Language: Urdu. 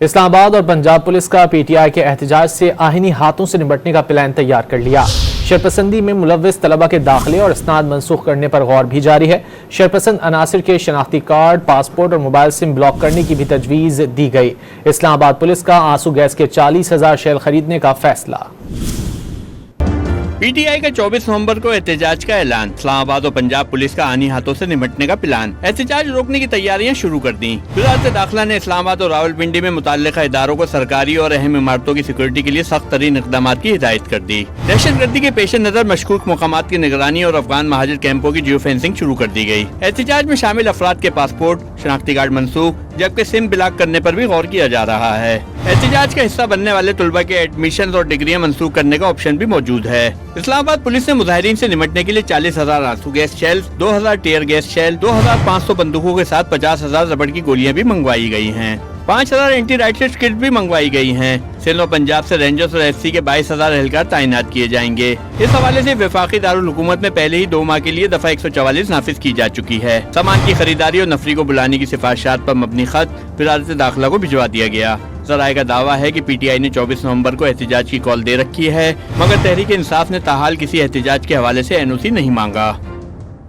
اسلام آباد اور پنجاب پولیس کا پی ٹی آئی کے احتجاج سے آئینی ہاتھوں سے نمٹنے کا پلان تیار کر لیا۔ شرپسندی میں ملوث طلبہ کے داخلے اور اسناد منسوخ کرنے پر غور بھی جاری ہے۔ شرپسند عناصر کے شناختی کارڈ، پاسپورٹ اور موبائل سم بلاک کرنے کی بھی تجویز دی گئی۔ اسلام آباد پولیس کا آنسو گیس کے 40,000 شیل خریدنے کا فیصلہ۔ پی ٹی آئی کا 24 نومبر کو احتجاج کا اعلان، اسلام آباد اور پنجاب پولیس کا آئینی ہاتھوں سے نمٹنے کا پلان۔ احتجاج روکنے کی تیاریاں شروع کر دیں۔ وزارت داخلہ نے اسلام آباد اور راولپنڈی میں متعلقہ اداروں کو سرکاری اور اہم عمارتوں کی سیکورٹی کے لیے سخت ترین اقدامات کی ہدایت کر دی۔ دہشت گردی کے پیش نظر مشکوک مقامات کی نگرانی اور افغان مہاجر کیمپوں کی جیو فینسنگ شروع کر دی گئی۔ احتجاج میں شامل افراد کے پاسپورٹ، شناختی کارڈ منسوخ جبکہ سم بلاک کرنے پر بھی غور کیا جا رہا ہے۔ احتجاج کا حصہ بننے والے طلبہ کے ایڈمیشنز اور ڈگریاں منسوخ کرنے کا آپشن بھی موجود ہے۔ اسلام آباد پولیس نے مظاہرین سے نمٹنے کے لیے 40,000 آنسو gas shell, 2,000 tear gas shell, 2,500 بندوقوں کے ساتھ 50,000 ربڑ کی گولیاں بھی منگوائی گئی ہیں۔ 5,000 اینٹی رائفل کٹ بھی منگوائی گئی ہیں۔ سندھ و پنجاب سے رینجرز اور ایف سی کے 22,000 اہلکار تعینات کیے جائیں گے۔ اس حوالے سے وفاقی دارالحکومت میں پہلے ہی 2 ماہ کے لیے دفعہ 144 نافذ کی جا چکی ہے۔ سامان کی خریداری اور نفری کو بلانے کی سفارشات پر مبنی خط وزارت داخلہ کو بھجوا دیا گیا۔ ذرائع کا دعویٰ ہے کہ پی ٹی آئی نے 24 نومبر کو احتجاج کی کال دے رکھی ہے، مگر تحریک انصاف نے تاحال کسی احتجاج کے حوالے سے این او سی نہیں مانگا۔